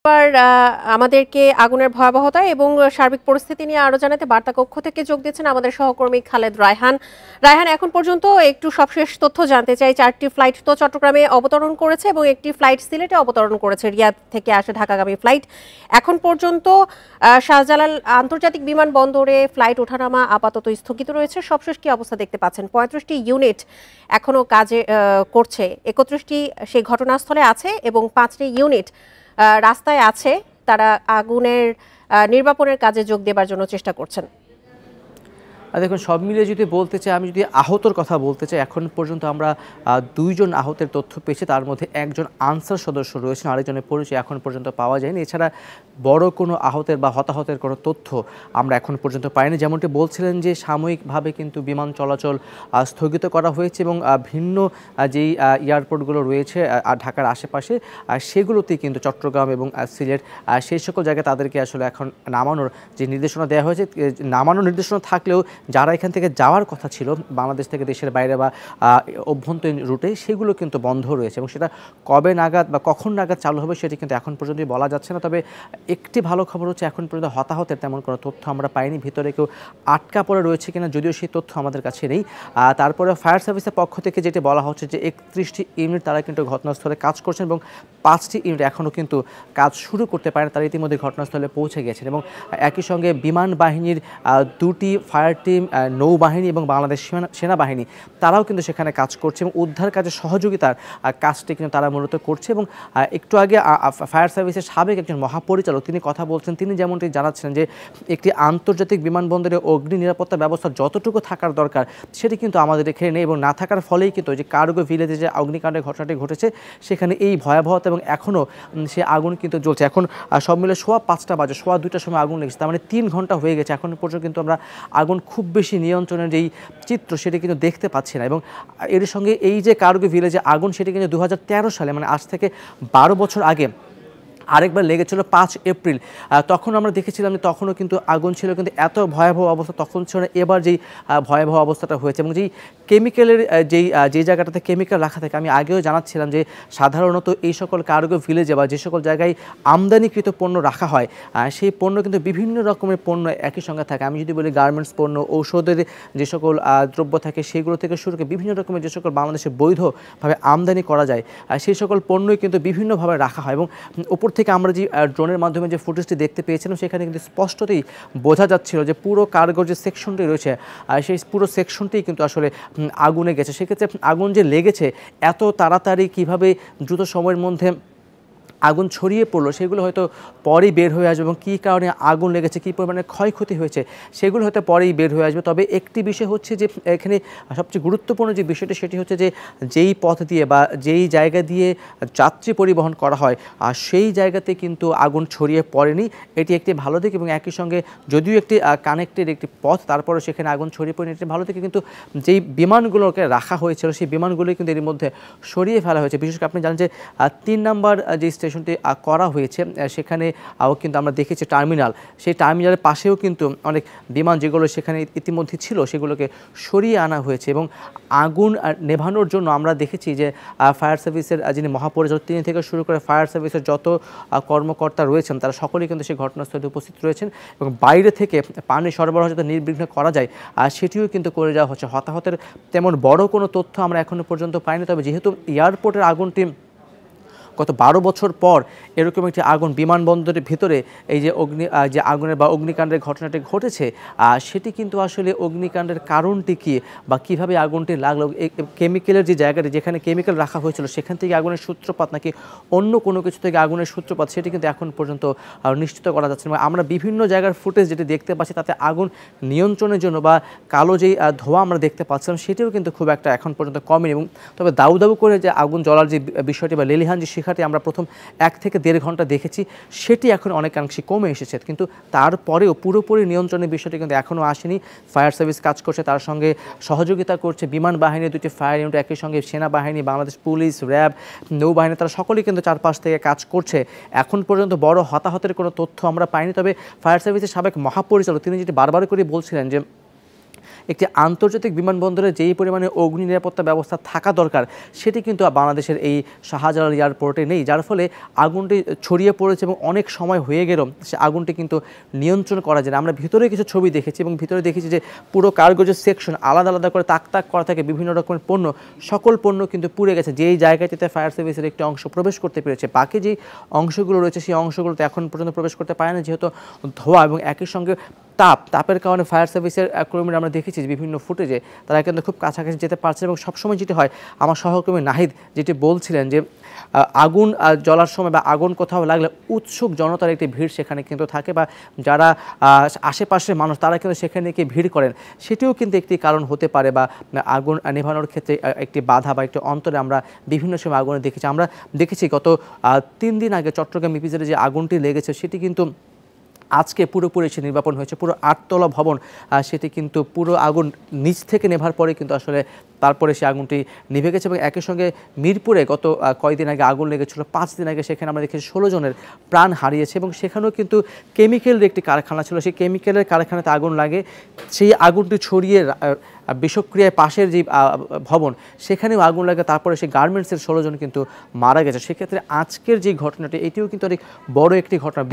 এবার আমাদেরকে আগুনের ভয়াবহতা এবং সার্বিক পরিস্থিতি নিয়ে আরো জানাতে বার্তা কক্ষ থেকে যোগ দিচ্ছেন আমাদের সহকর্মী খালেদ রায়হান। রায়হান, এখন পর্যন্ত একটু সবশেষ তথ্য জানতে চাই। 4টি ফ্লাইট তো চট্টগ্রামে অবতরণ করেছে এবং একটি ফ্লাইট সিলেটে অবতরণ করেছে, রিয়াদ থেকে আসে ঢাকাগামী ফ্লাইট। এখন পর্যন্ত শাহজালাল আন্তর্জাতিক বিমানবন্দরে ফ্লাইট ওঠানামা আপাতত স্থগিত রয়েছে। সবশেষ কি অবস্থা দেখতে পাচ্ছেন? 35টি ইউনিট এখনো কাজে করছে, 31টি সেই ঘটনাস্থলে আছে এবং 5টি ইউনিট রাস্তায় আছে। তারা আগুনের নির্বাপনের কাজে যোগ দেবার জন্য চেষ্টা করছেন। দেখুন, সব মিলিয়ে যদি বলতে চাই, আমি যদি আহতর কথা বলতে চাই, এখন পর্যন্ত আমরা 2 জন আহতের তথ্য পেয়েছি। তার মধ্যে একজন আনসার সদস্য রয়েছেন, আরেকজনের পরিচয় এখন পর্যন্ত পাওয়া যায়নি। এছাড়া বড় কোনো আহতের বা হতাহতের কোনো তথ্য আমরা এখন পর্যন্ত পাইনি। যেমনটি বলছিলেন যে সাময়িকভাবে কিন্তু বিমান চলাচল স্থগিত করা হয়েছে এবং ভিন্ন যেই এয়ারপোর্টগুলো রয়েছে ঢাকার আশেপাশে সেগুলোতেই কিন্তু চট্টগ্রাম এবং সিলেট সেই সকল জায়গায় তাদেরকে আসলে এখন নামানোর যে নির্দেশনা দেওয়া হয়েছে। নামানোর নির্দেশনা থাকলেও যারা এখান থেকে যাওয়ার কথা ছিল বাংলাদেশ থেকে দেশের বাইরে বা অভ্যন্তরীণ রুটে, সেগুলো কিন্তু বন্ধ রয়েছে এবং সেটা কবে নাগাদ বা কখন নাগাদ চালু হবে সেটি কিন্তু এখন পর্যন্তই বলা যাচ্ছে না। তবে একটি ভালো খবর হচ্ছে, এখন পর্যন্ত হতাহতের তেমন কোনো তথ্য আমরা পাইনি। ভিতরে কেউ আটকা পড়ে রয়েছে কিনা যদিও সেই তথ্য আমাদের কাছে নেই। তারপরে ফায়ার সার্ভিসের পক্ষ থেকে যেটি বলা হচ্ছে যে 31টি ইউনিট তারা কিন্তু ঘটনাস্থলে কাজ করছেন এবং 5টি ইউনিট এখনও কিন্তু কাজ শুরু করতে পারেন, তারা ইতিমধ্যে ঘটনাস্থলে পৌঁছে গেছেন। এবং একই সঙ্গে বিমান বাহিনীর 2টি ফায়ার টিম, নৌবাহিনী এবং বাংলাদেশ সেনাবাহিনী তারাও কিন্তু সেখানে কাজ করছে এবং উদ্ধার কাজে সহযোগিতার কাজটি কিন্তু তারা মূলত করছে। এবং একটু আগে ফায়ার সার্ভিসের সাবেক একজন মহাপরিচালক তিনি কথা বলছেন, তিনি যেমনটি জানাচ্ছেন যে একটি আন্তর্জাতিক বিমানবন্দরে অগ্নি নিরাপত্তা ব্যবস্থা যতটুকু থাকার দরকার সেটি কিন্তু আমাদের এখানে নেই এবং না থাকার ফলেই কিন্তু যে কার্গো ভিলেজে যে অগ্নিকাণ্ডের ঘটনাটি ঘটেছে সেখানে এই ভয়াবহতা এবং এখনও সে আগুন কিন্তু জ্বলছে। এখন সব মিলে সোয়া 5টা বাজে, সোয়া 2টার সময় আগুন লেগেছে, তার মানে 3 ঘন্টা হয়ে গেছে। এখন পর্যন্ত কিন্তু আমরা আগুন খুব বেশি নিয়ন্ত্রণের যেই চিত্র সেটি কিন্তু দেখতে পাচ্ছি না। এবং এর সঙ্গে এই যে কার্গো ভিলেজে আগুন, সেটি কিন্তু 2013 সালে মানে আজ থেকে 12 বছর আগে আরেকবার লেগেছিল 5 এপ্রিল। তখন আমরা দেখেছিলাম যে তখনও কিন্তু আগুন ছিল, কিন্তু এত ভয়াবহ অবস্থা তখন ছিল না। এবার যেই ভয়াবহ অবস্থাটা হয়েছে এবং যেই কেমিক্যালের যেই জায়গাটাতে কেমিক্যাল রাখা থাকে, আমি আগেও জানাচ্ছিলাম যে সাধারণত এই সকল কার্গো ভিলেজে বা যে সকল জায়গায় আমদানিকৃত পণ্য রাখা হয় সেই পণ্য কিন্তু বিভিন্ন রকমের পণ্য একই সঙ্গে থাকে। আমি যদি বলি গার্মেন্টস পণ্য, ঔষধের যে সকল দ্রব্য থাকে সেগুলো থেকে শুরু করে বিভিন্ন রকমের যে সকল বাংলাদেশে বৈধভাবে আমদানি করা যায় সেই সকল পণ্যই কিন্তু বিভিন্নভাবে রাখা হয়। এবং উপর থেকে আমরা যে ড্রোনের মাধ্যমে যে ফুটেজটি দেখতে পেয়েছিলাম সেখানে কিন্তু স্পষ্টতই বোঝা যাচ্ছিল যে পুরো কার্গোর যে সেকশনটি রয়েছে সেই পুরো সেকশনটিই কিন্তু আসলে আগুনে গেছে। সেক্ষেত্রে আগুন যে লেগেছে এত তাড়াতাড়ি কিভাবে দ্রুত সময়ের মধ্যে আগুন ছড়িয়ে পড়লো সেগুলো হয়তো পরেই বের হয়ে আসবে এবং কী কারণে আগুন লেগেছে, কী পরিমাণে ক্ষয়ক্ষতি হয়েছে সেগুলো হয়তো পরেই বের হয়ে আসবে। তবে একটি বিষয় হচ্ছে যে এখানে সবচেয়ে গুরুত্বপূর্ণ যে বিষয়টি সেটি হচ্ছে যে যেই পথ দিয়ে বা যেই জায়গা দিয়ে যাত্রী পরিবহন করা হয় আর সেই জায়গাতে কিন্তু আগুন ছড়িয়ে পড়েনি, এটি একটি ভালো দিক। এবং একই সঙ্গে যদিও একটি কানেক্টেড একটি পথ, তারপরে সেখানে আগুন ছড়িয়ে পড়েনি, এটি ভালো দিকে। কিন্তু যেই বিমানগুলোকে রাখা হয়েছিল সেই বিমানগুলোই কিন্তু এর মধ্যে সরিয়ে ফেলা হয়েছে। বিশেষ করে আপনি জানেন যে 3 নম্বর যে স্টেশনটি করা হয়েছে সেখানে কিন্তু আমরা দেখেছি টার্মিনাল, সেই টার্মিনালের পাশেও কিন্তু অনেক বিমান যেগুলো সেখানে ইতিমধ্যে ছিল সেগুলোকে সরিয়ে আনা হয়েছে। এবং আগুন নেভানোর জন্য আমরা দেখেছি যে ফায়ার সার্ভিসের যিনি মহাপরিচালক তিনি থেকে শুরু করে ফায়ার সার্ভিসের যত কর্মকর্তা রয়েছেন তারা সকলেই কিন্তু সেই ঘটনাস্থলে উপস্থিত রয়েছেন এবং বাইরে থেকে পানি সরবরাহ যাতে নির্বিঘ্নে করা যায় সেটিও কিন্তু করে যাওয়া হচ্ছে। হতাহতের তেমন বড় কোনো তথ্য আমরা এখনও পর্যন্ত পাইনি। তবে যেহেতু এয়ারপোর্টের আগুনটি গত 12 বছর পর এরকম একটি আগুন বিমানবন্দরের ভিতরে এই যে আগুনের বা অগ্নিকাণ্ডের ঘটনাটি ঘটেছে সেটি কিন্তু আসলে অগ্নিকাণ্ডের কারণটি কী বা কীভাবে আগুনটি লাগলো, কেমিক্যালের যে জায়গাটি যেখানে কেমিক্যাল রাখা হয়েছিল সেখান থেকে আগুনের সূত্রপাত নাকি অন্য কোনো কিছু থেকে আগুনের সূত্রপাত সেটি কিন্তু এখন পর্যন্ত নিশ্চিত করা যাচ্ছে না। আমরা বিভিন্ন জায়গার ফুটেজ যেটি দেখতে পাচ্ছি তাতে আগুন নিয়ন্ত্রণের জন্য বা কালো যেই ধোঁয়া আমরা দেখতে পাচ্ছিলাম সেটিও কিন্তু খুব একটা এখন পর্যন্ত কমেনি। এবং তবে দাউ দাউ করে যে আগুন জ্বলার যে বিষয়টি বা লেলিহান যে শিখাটি আমরা প্রথম 1 থেকে 1.5 ঘন্টা দেখেছি সেটি এখন অনেকাংশে কমে এসেছে, কিন্তু তারপরেও পুরোপুরি নিয়ন্ত্রণের বিষয়টি কিন্তু এখনও আসেনি। ফায়ার সার্ভিস কাজ করছে, তার সঙ্গে সহযোগিতা করছে বিমান বাহিনীর 2টি ফায়ার ইউনিট, একই সঙ্গে সেনাবাহিনী, বাংলাদেশ পুলিশ, র্যাব, নৌবাহিনী, তারা সকলেই কিন্তু চারপাশ থেকে কাজ করছে। এখন পর্যন্ত বড় হতাহতের কোনো তথ্য আমরা পাইনি। তবে ফায়ার সার্ভিসের সাবেক মহাপরিচালক তিনি যেটি বারবার করে বলছিলেন যে একটি আন্তর্জাতিক বিমানবন্দরে যেই পরিমাণে অগ্নি নিরাপত্তা ব্যবস্থা থাকা দরকার সেটি কিন্তু বাংলাদেশের এই শাহজালাল এয়ারপোর্টে নেই, যার ফলে আগুনটি ছড়িয়ে পড়েছে এবং অনেক সময় হয়ে গেলেও সে আগুনটি কিন্তু নিয়ন্ত্রণ করা যায় না। আমরা ভিতরে কিছু ছবি দেখেছি এবং ভিতরে দেখেছি যে পুরো কার্গো যে সেকশন আলাদা আলাদা করে তাক তাক করা থাকে, বিভিন্ন রকমের পণ্য, সকল পণ্য কিন্তু পুড়ে গেছে। যেই জায়গাটিতে ফায়ার সার্ভিসের একটি অংশ প্রবেশ করতে পেরেছে, বাকি যে অংশগুলো রয়েছে সেই অংশগুলোতে এখন পর্যন্ত প্রবেশ করতে পারে না, যেহেতু ধোঁয়া এবং একই সঙ্গে তাপের কারণে ফায়ার সার্ভিসের কর্মীরা আমরা দেখেছি বিভিন্ন ফুটেজে তারা কিন্তু খুব কাছাকাছি যেতে পারছে। এবং সবসময় যেটি হয়, আমার সহকর্মী নাহিদ যেটি বলছিলেন যে আগুন জ্বলার সময় বা আগুন কোথাও লাগলে উৎসুক জনতার একটি ভিড় সেখানে কিন্তু থাকে, বা যারা আশেপাশের মানুষ তারা কিন্তু সেখানে গিয়ে ভিড় করেন, সেটিও কিন্তু একটি কারণ হতে পারে, বা আগুন নেভানোর ক্ষেত্রে একটি বাধা বা একটি অন্তরে আমরা বিভিন্ন সময় আগুনে দেখেছি। আমরা দেখেছি গত 3 দিন আগে চট্টগ্রাম ইপিজেডে যে আগুনটি লেগেছে সেটি কিন্তু আজকে পুরোপুরি সে নির্বাপন হয়েছে। পুরো 8তলা ভবন, সেটি কিন্তু পুরো আগুন নিচ থেকে নেভার পরে কিন্তু আসলে তারপরে সে আগুনটি নিভে গেছে। এবং একই সঙ্গে মিরপুরে গত কয়েকদিন আগে আগুন লেগেছিল, 5 দিন আগে, সেখানে আমরা দেখেছি 16 জনের প্রাণ হারিয়েছে। এবং সেখানেও কিন্তু কেমিক্যালের একটি কারখানা ছিল, সেই কেমিক্যালের কারখানাতে আগুন লাগে, সেই আগুনটি ছড়িয়ে বিষক্রিয়ায় পাশের যে ভবন সেখানেও আগুন লাগে, তারপরে সেই গার্মেন্টসের 16 জন কিন্তু মারা গেছে। সেক্ষেত্রে আজকের যে ঘটনাটি এটিও কিন্তু অনেক বড় একটি ঘটনা।